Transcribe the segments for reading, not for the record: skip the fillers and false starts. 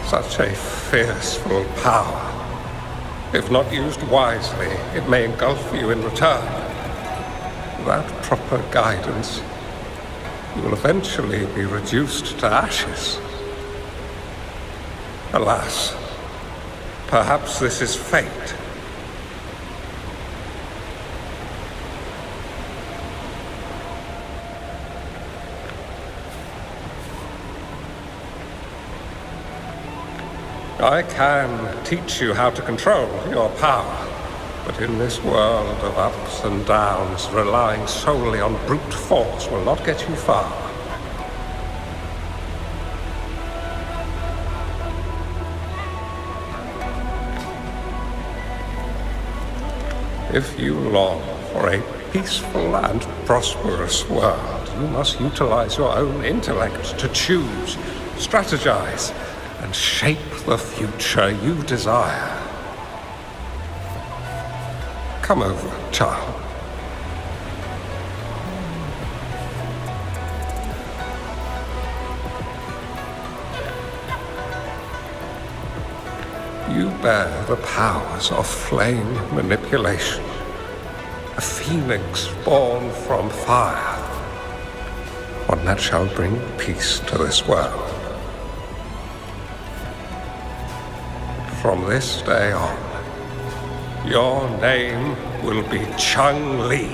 Such a fearful power. If not used wisely, it may engulf you in return. Without proper guidance, you will eventually be reduced to ashes. Alas, perhaps this is fate. I can teach you how to control your power, but in this world of ups and downs, relying solely on brute force will not get you far. If you long for a peaceful and prosperous world, you must utilize your own intellect to choose, strategize, and shape the future you desire. Come over, child. You bear the powers of flame manipulation, a phoenix born from fire, one that shall bring peace to this world. From this day on, your name will be Changli.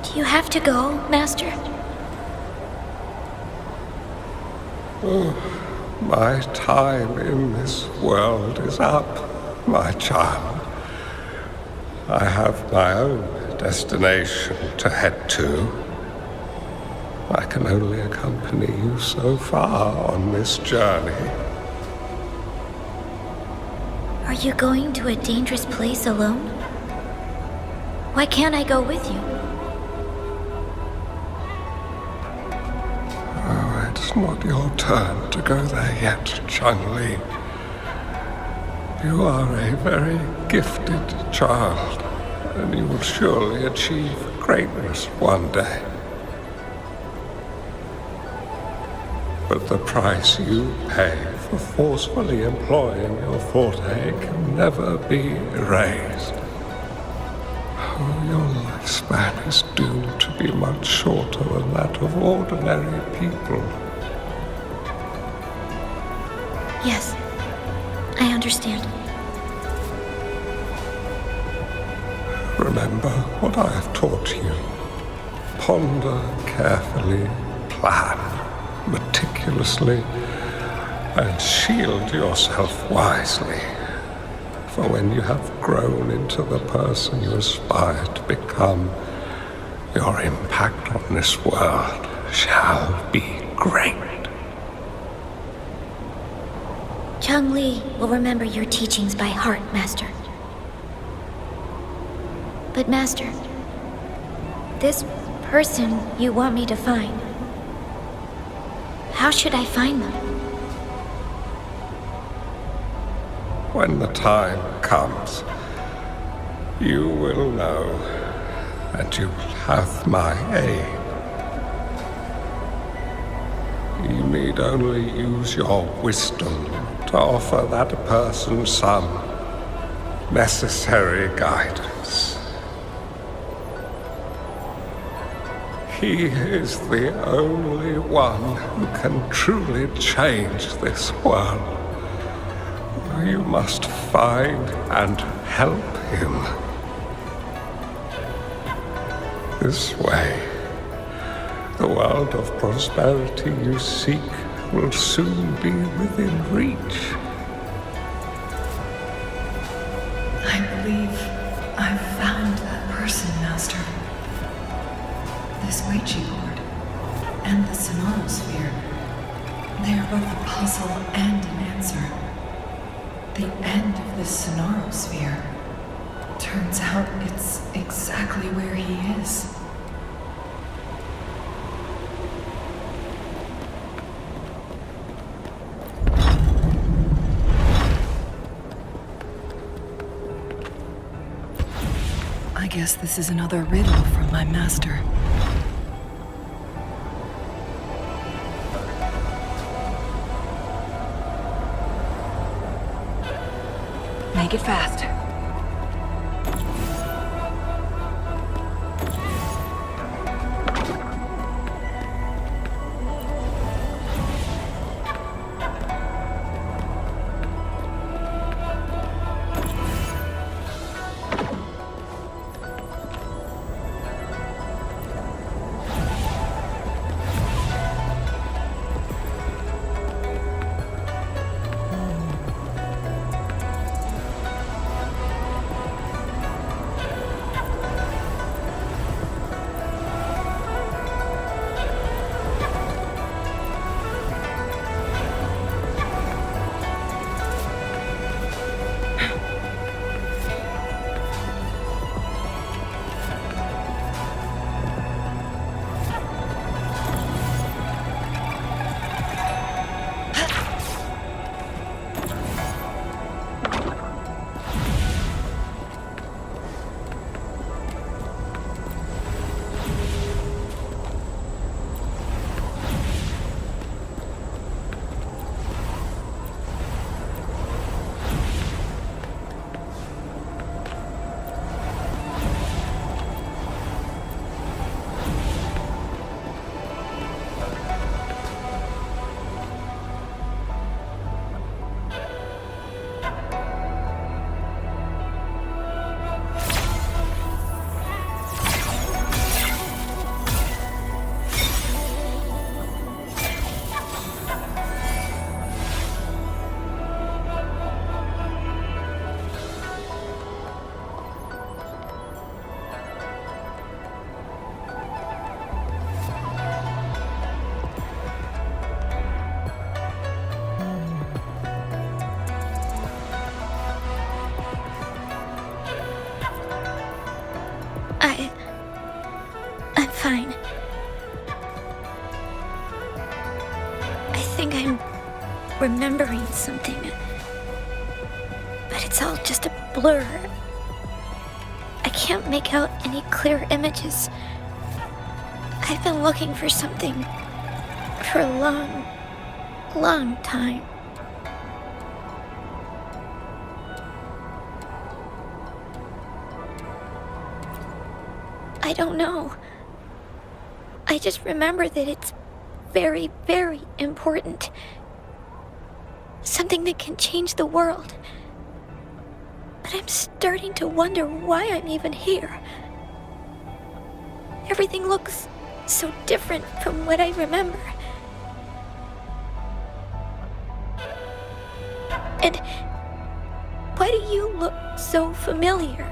Do you have to go, Master? My time in this world is up, my child. I have my own destination to head to. I can only accompany you so far on this journey. Are you going to a dangerous place alone? Why can't I go with you? Oh, it's not your turn to go there yet, Changli. You are a very gifted child, and you will surely achieve greatness one day. But the price you pay for forcefully employing your forte can never be erased. Oh, your lifespan is doomed to be much shorter than that of ordinary people. Yes, I understand. Remember what I have taught you. Ponder carefully, plan meticulously, and shield yourself wisely. For when you have grown into the person you aspire to become, your impact on this world shall be great. Changli will remember your teachings by heart, Master. But Master, this person you want me to find, how should I find them? When the time comes, you will know, and you will have my aid. You need only use your wisdom to offer that person some necessary guidance. He is the only one who can truly change this world. You must find and help him. This way, the world of prosperity you seek will soon be within reach. I believe I've found that person, Master. This Ouija board and the Sonorosphere, they are both a puzzle and an answer. The end of this Sonorosphere, turns out it's exactly where he is. I guess this is another riddle from my master. Make it fast. I'm fine. I think I'm remembering something. But it's all just a blur. I can't make out any clear images. I've been looking for something for a long, long time. I don't know. I just remember that it's very, very important. Something that can change the world. But I'm starting to wonder why I'm even here. Everything looks so different from what I remember. And why do you look so familiar?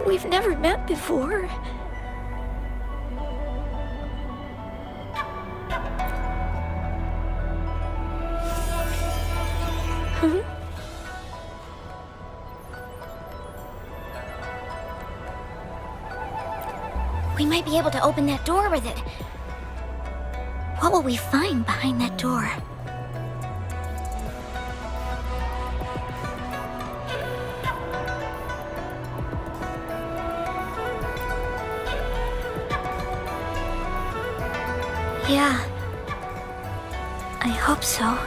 We've never met before. We might be able to open that door with it. What will we find behind that door? Yeah. I hope so.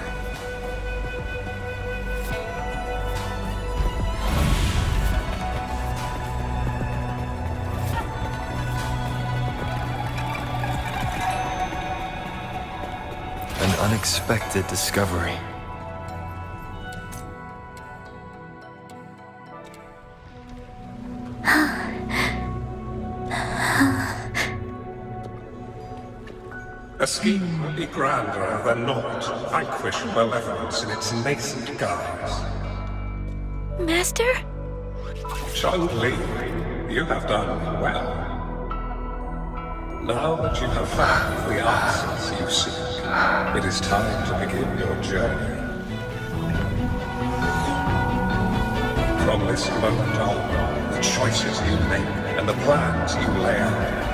An unexpected discovery. A scheme would be grander than not to vanquish malevolence in its nascent guise. Master? Changli, you have done well. Now that you have found the answers you seek, it is time to begin your journey. From this moment on, the choices you make and the plans you lay out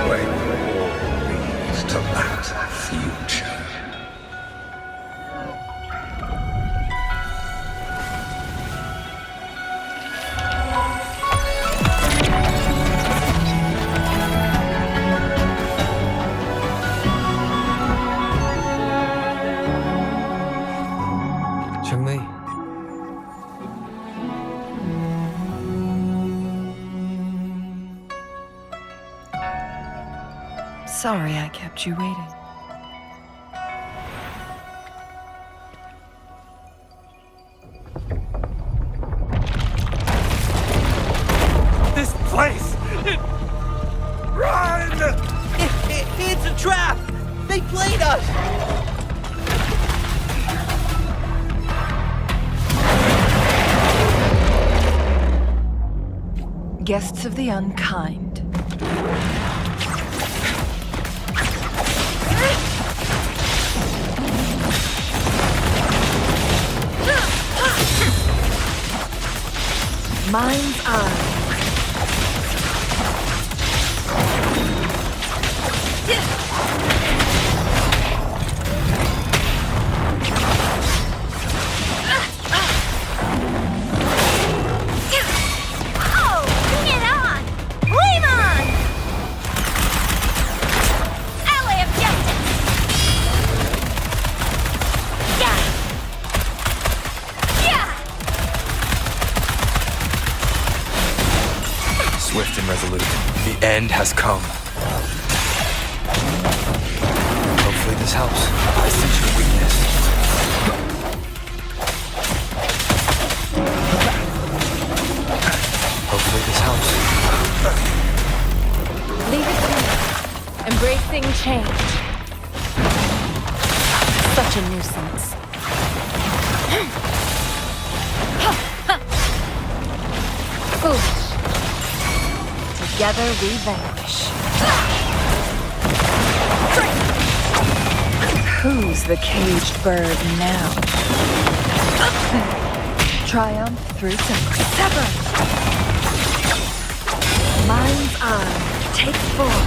will all lead to that future. Sorry I kept you waiting. This place! Run! It's a trap! They played us! Guests of the unkind. Mind's eye. Oh, bring it on! Flame on! Ally of justice! Yeah! Yeah! Swift and resolute. The end has come. Hopefully this helps. I sense your weakness. Hopefully this helps. Leave it to me. Embracing change. Such a nuisance. Foolish. Together we vanquish. Who's the caged bird now? Triumph through sever. Mind's eye. Take form.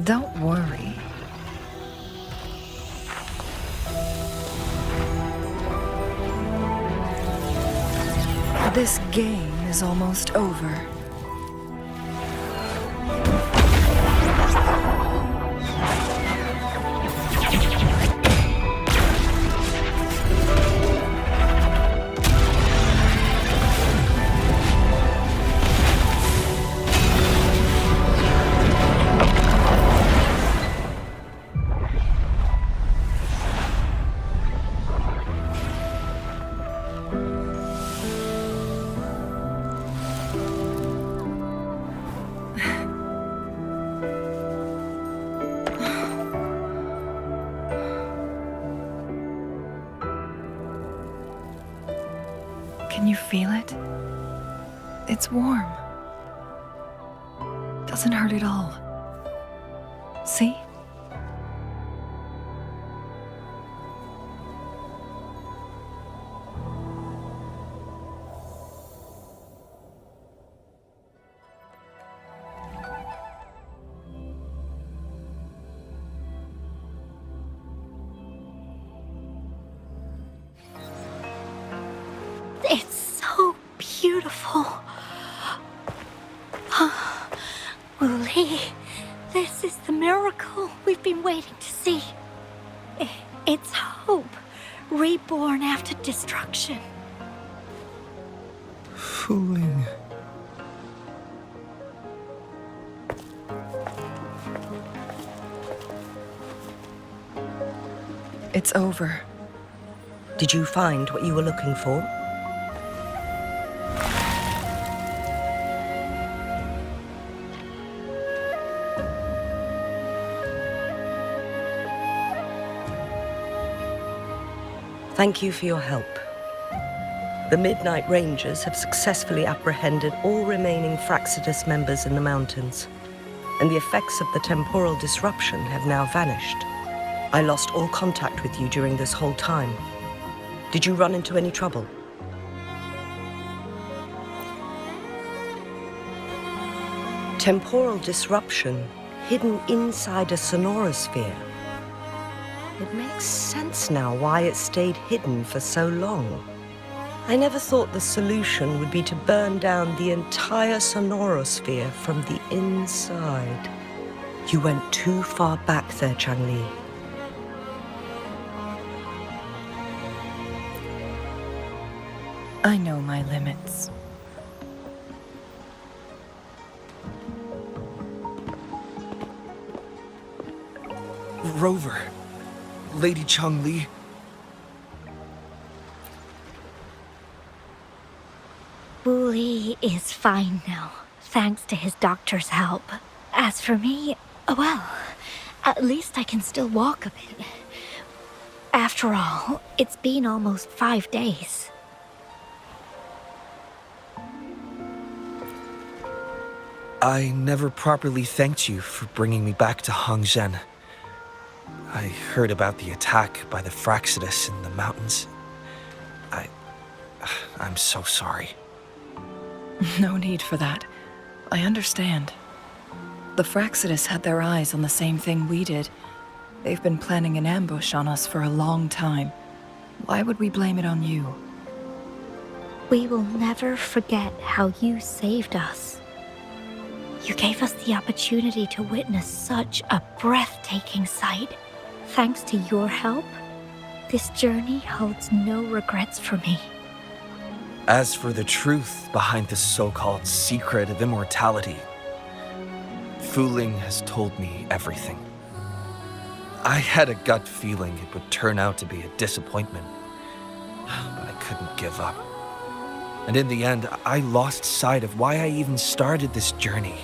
Don't worry. This game is almost over. Can you feel it? It's warm. Doesn't hurt at all. See? It's so beautiful. Wooly, this is the miracle we've been waiting to see. It's hope, reborn after destruction. Fooling. It's over. Did you find what you were looking for? Thank you for your help. The Midnight Rangers have successfully apprehended all remaining Fractsidus members in the mountains, and the effects of the temporal disruption have now vanished. I lost all contact with you during this whole time. Did you run into any trouble? Temporal disruption hidden inside a sonorosphere. It makes sense now why it stayed hidden for so long. I never thought the solution would be to burn down the entire sonorosphere from the inside. You went too far back there, Changli. I know my limits. Rover. Lady Changli. Wu Li is fine now, thanks to his doctor's help. As for me, well, at least I can still walk a bit. After all, it's been almost 5 days. I never properly thanked you for bringing me back to Hongzhen. I heard about the attack by the Fractsidus in the mountains. I'm so sorry. No need for that. I understand. The Fractsidus had their eyes on the same thing we did. They've been planning an ambush on us for a long time. Why would we blame it on you? We will never forget how you saved us. You gave us the opportunity to witness such a breathtaking sight. Thanks to your help, this journey holds no regrets for me. As for the truth behind the so-called secret of immortality, Wuthering has told me everything. I had a gut feeling it would turn out to be a disappointment, but I couldn't give up. And in the end, I lost sight of why I even started this journey.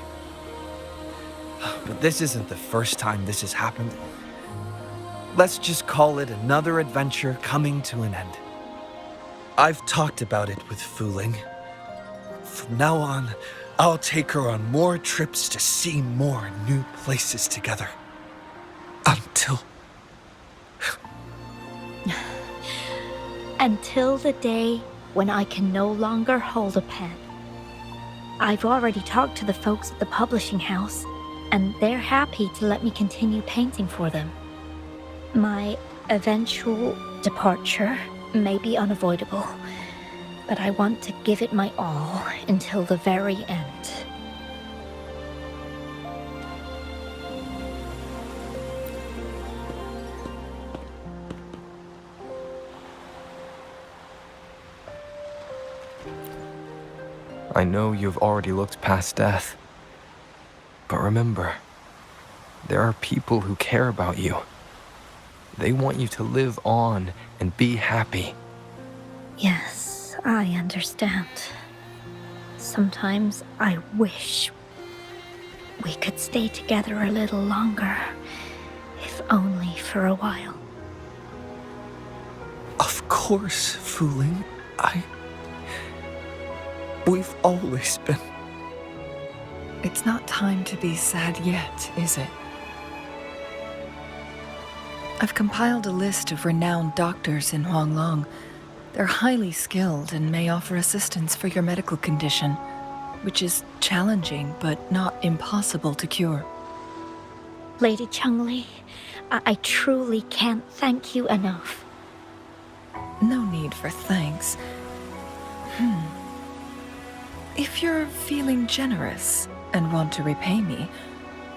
But this isn't the first time this has happened. Let's just call it another adventure coming to an end. I've talked about it with Wuthering. From now on, I'll take her on more trips to see more new places together. Until the day when I can no longer hold a pen. I've already talked to the folks at the publishing house, and they're happy to let me continue painting for them. My eventual departure may be unavoidable, but I want to give it my all until the very end. I know you've already looked past death, but remember, there are people who care about you. They want you to live on and be happy. Yes, I understand. Sometimes I wish we could stay together a little longer, if only for a while. Of course, Wuthering. We've always been. It's not time to be sad yet, is it? I've compiled a list of renowned doctors in Huanglong. They're highly skilled and may offer assistance for your medical condition, which is challenging but not impossible to cure. Lady Changli, I truly can't thank you enough. No need for thanks. If you're feeling generous and want to repay me,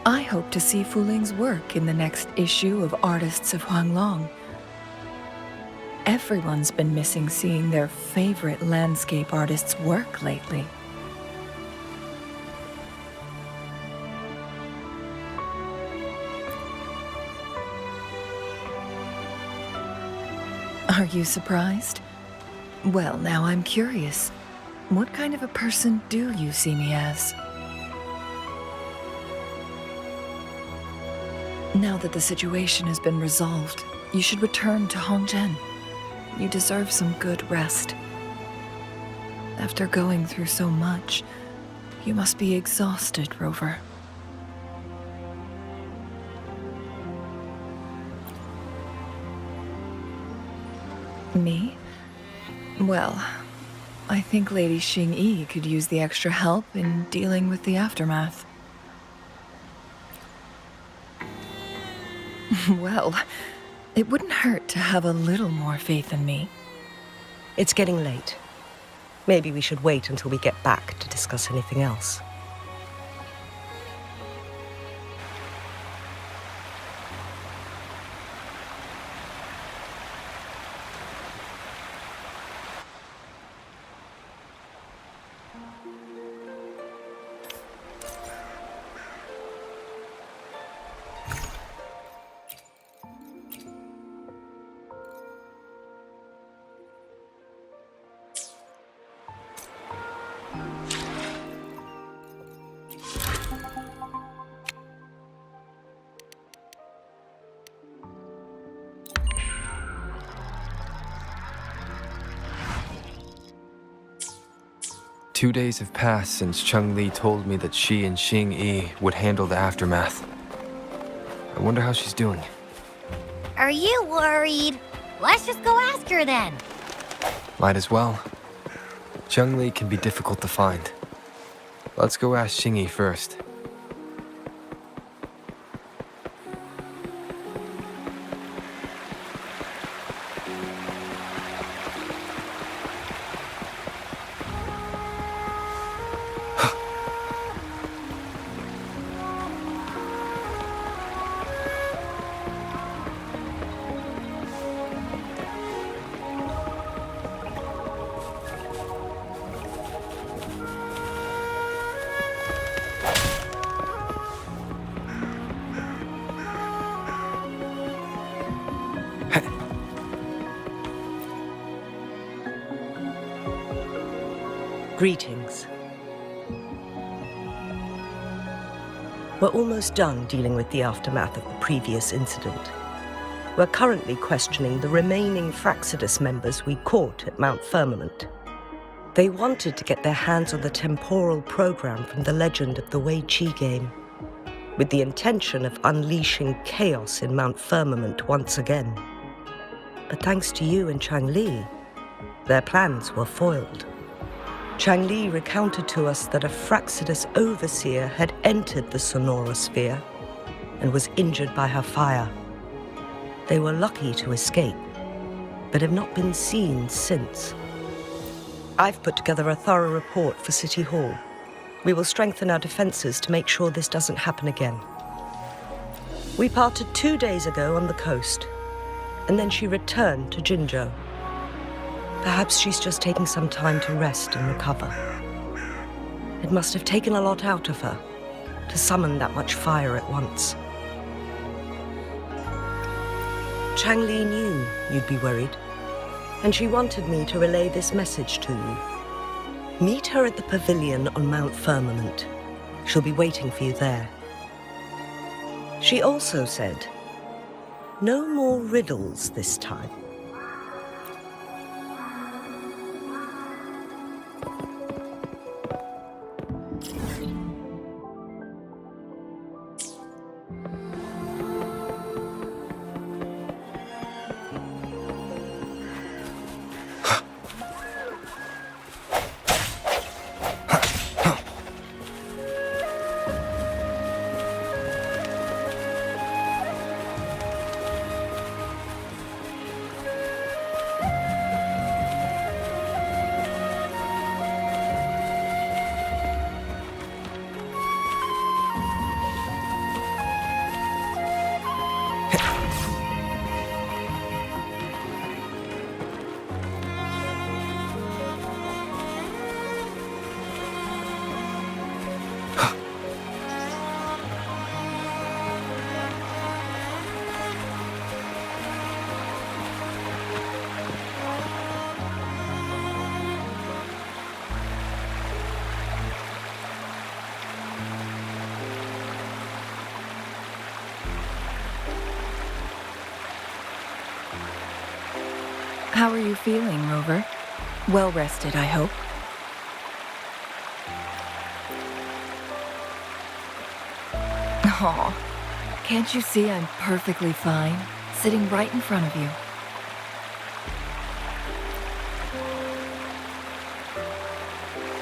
I hope to see Wuthering's work in the next issue of Artists of Huanglong. Everyone's been missing seeing their favorite landscape artists work lately. Are you surprised? Well, now I'm curious. What kind of a person do you see me as? Now that the situation has been resolved, you should return to Hongzhen. You deserve some good rest. After going through so much, you must be exhausted, Rover. Me? Well, I think Lady Xing could use the extra help in dealing with the aftermath. Well, it wouldn't hurt to have a little more faith in me. It's getting late. Maybe we should wait until we get back to discuss anything else. Two days have passed since Changli told me that she and Xing would handle the aftermath. I wonder how she's doing. Are you worried? Let's just go ask her then. Might as well. Changli can be difficult to find. Let's go ask Xing first. Greetings. We're almost done dealing with the aftermath of the previous incident. We're currently questioning the remaining Fraxidus members we caught at Mount Firmament. They wanted to get their hands on the temporal program from the legend of the Wei Qi game, with the intention of unleashing chaos in Mount Firmament once again. But thanks to you and Changli, their plans were foiled. Changli recounted to us that a Fraxidus overseer had entered the Sonorosphere and was injured by her fire. They were lucky to escape, but have not been seen since. I've put together a thorough report for City Hall. We will strengthen our defenses to make sure this doesn't happen again. We parted 2 days ago on the coast, and then she returned to Jinzhou. Perhaps she's just taking some time to rest and recover. It must have taken a lot out of her to summon that much fire at once. Changli knew you'd be worried, and she wanted me to relay this message to you. Meet her at the pavilion on Mount Firmament. She'll be waiting for you there. She also said, no more riddles this time. How are you feeling, Rover? Well rested, I hope. Aw, can't you see I'm perfectly fine, sitting right in front of you?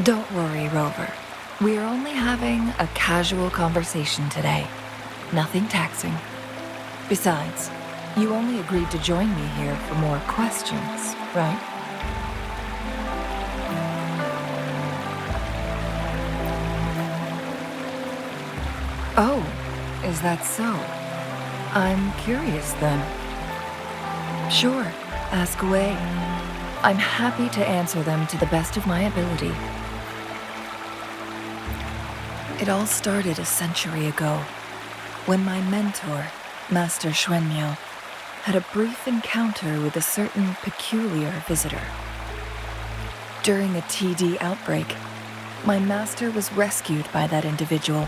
Don't worry, Rover. We are only having a casual conversation today. Nothing taxing. Besides, you only agreed to join me here for more questions, right? Oh, is that so? I'm curious then. Sure, ask away. I'm happy to answer them to the best of my ability. It all started a century ago, when my mentor, Master Xuanmiao, had a brief encounter with a certain peculiar visitor. During a TD outbreak, my master was rescued by that individual.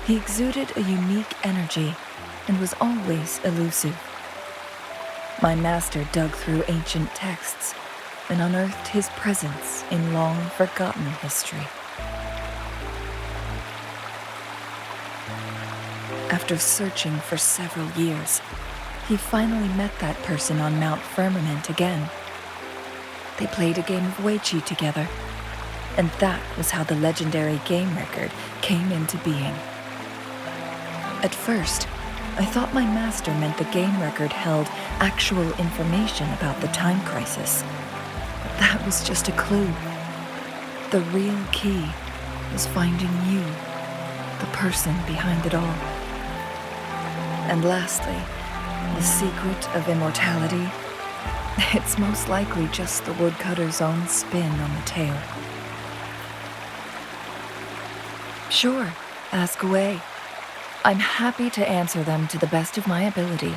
He exuded a unique energy and was always elusive. My master dug through ancient texts and unearthed his presence in long-forgotten history. After searching for several years, he finally met that person on Mount Firmament again. They played a game of Weiqi together, and that was how the legendary game record came into being. At first, I thought my master meant the game record held actual information about the time crisis. But that was just a clue. The real key was finding you, the person behind it all. And lastly, the secret of immortality. It's most likely just the woodcutter's own spin on the tale. Sure, ask away. I'm happy to answer them to the best of my ability.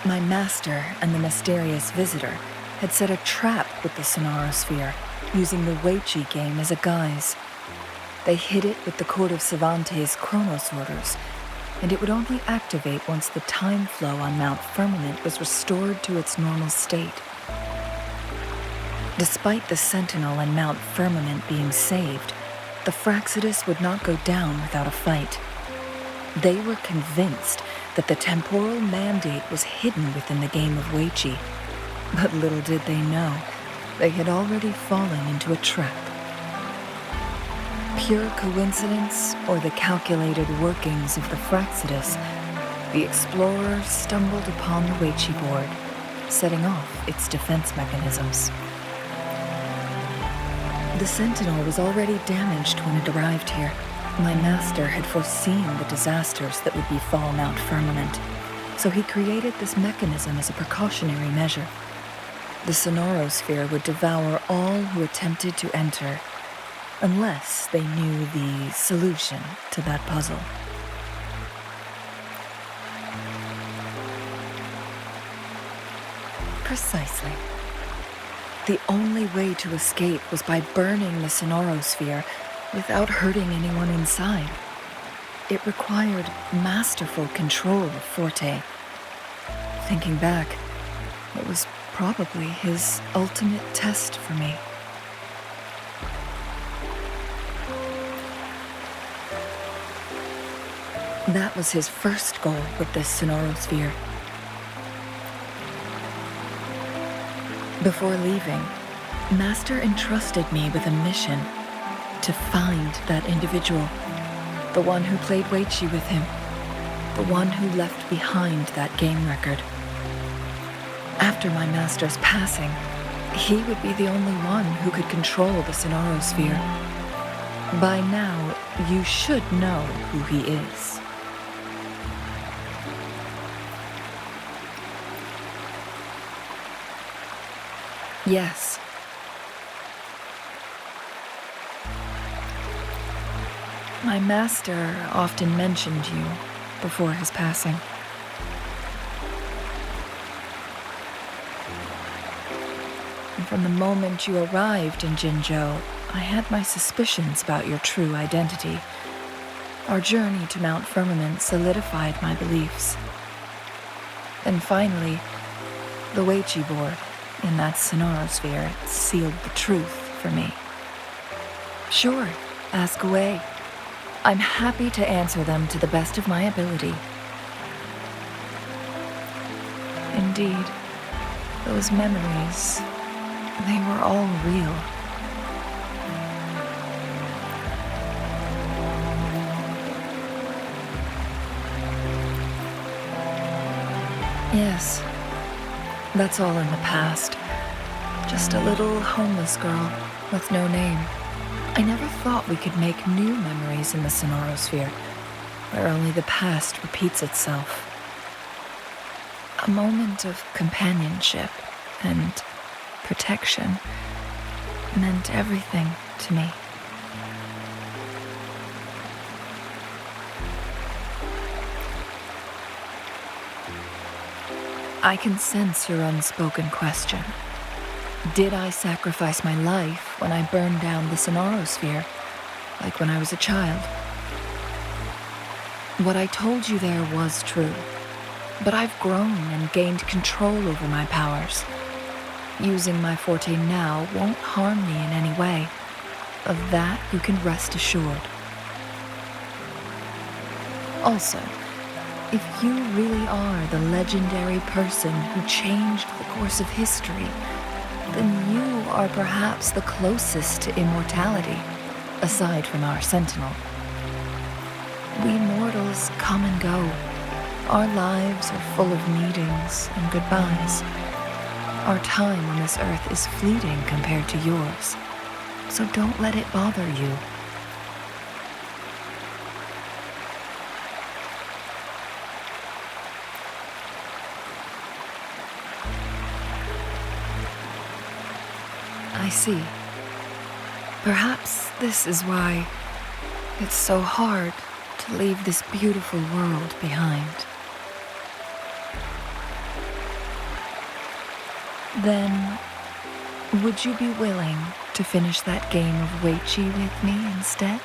My master and the mysterious visitor had set a trap with the Sonarosphere, using the Weiqi game as a guise. They hid it with the Court of Cervantes' Chronos orders, and it would only activate once the time flow on Mount Firmament was restored to its normal state. Despite the Sentinel and Mount Firmament being saved, the Fraxidus would not go down without a fight. They were convinced that the temporal mandate was hidden within the game of Weiqi, but little did they know, they had already fallen into a trap. Pure coincidence or the calculated workings of the Fraxidus, the explorer stumbled upon the Weiqi board, setting off its defense mechanisms. The Sentinel was already damaged when it arrived here. My master had foreseen the disasters that would befall Mount Firmament, so he created this mechanism as a precautionary measure. The Sonarosphere would devour all who attempted to enter, unless they knew the solution to that puzzle. Precisely. The only way to escape was by burning the Sonarosphere without hurting anyone inside. It required masterful control of Forte. Thinking back, it was probably his ultimate test for me. That was his first goal with this Sonarosphere. Before leaving, Master entrusted me with a mission to find that individual, the one who played Weiqi with him, the one who left behind that game record. After my master's passing, he would be the only one who could control the Sonarosphere. By now, you should know who he is. Yes. My master often mentioned you before his passing. And from the moment you arrived in Jinzhou, I had my suspicions about your true identity. Our journey to Mount Firmament solidified my beliefs. Then finally, the Weiqi board in that sonorosphere sealed the truth for me. Sure, ask away. I'm happy to answer them to the best of my ability. Indeed, those memories, they were all real. Yes, that's all in the past. Just a little homeless girl with no name. I never thought we could make new memories in the sonorosphere, where only the past repeats itself. A moment of companionship and protection meant everything to me. I can sense your unspoken question. Did I sacrifice my life when I burned down the sonorosphere, like when I was a child? What I told you there was true, but I've grown and gained control over my powers. Using my forte now won't harm me in any way. Of that you can rest assured. Also, if you really are the legendary person who changed the course of history, then you are perhaps the closest to immortality, aside from our sentinel. We mortals come and go. Our lives are full of meetings and goodbyes. Our time on this earth is fleeting compared to yours, so don't let it bother you. I see. Perhaps this is why it's so hard to leave this beautiful world behind. Then, would you be willing to finish that game of Weiqi with me instead?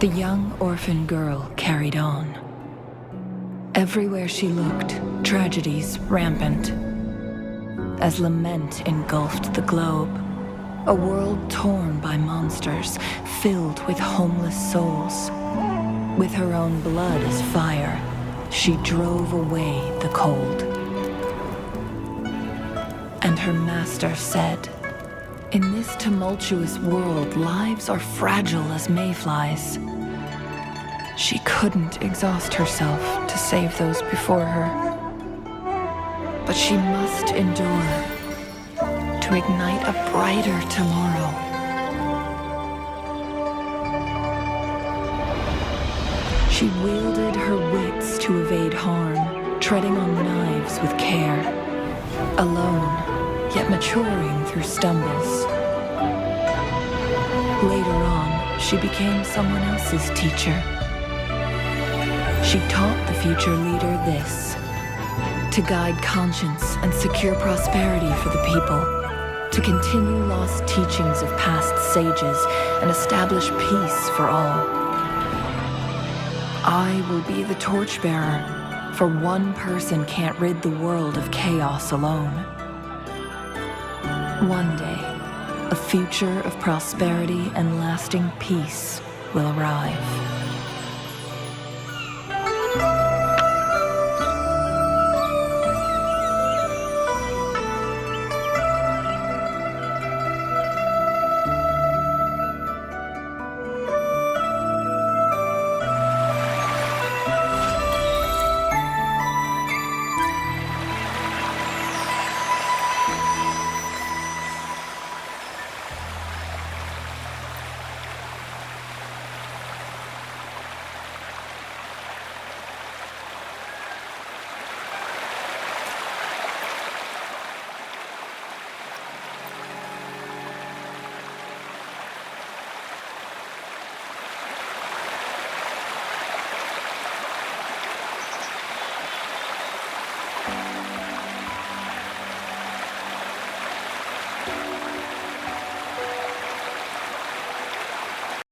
The young orphan girl carried on. Everywhere she looked, tragedies rampant. As lament engulfed the globe, a world torn by monsters, filled with homeless souls. With her own blood as fire, she drove away the cold. And her master said, "In this tumultuous world, lives are fragile as mayflies." She couldn't exhaust herself to save those before her. But she must endure to ignite a brighter tomorrow. She wielded her wits to evade harm, treading on knives with care. Alone, yet maturing through stumbles. Later on, she became someone else's teacher. She taught the future leader this: to guide conscience and secure prosperity for the people, to continue lost teachings of past sages and establish peace for all. I will be the torchbearer, for one person can't rid the world of chaos alone. One day, a future of prosperity and lasting peace will arrive.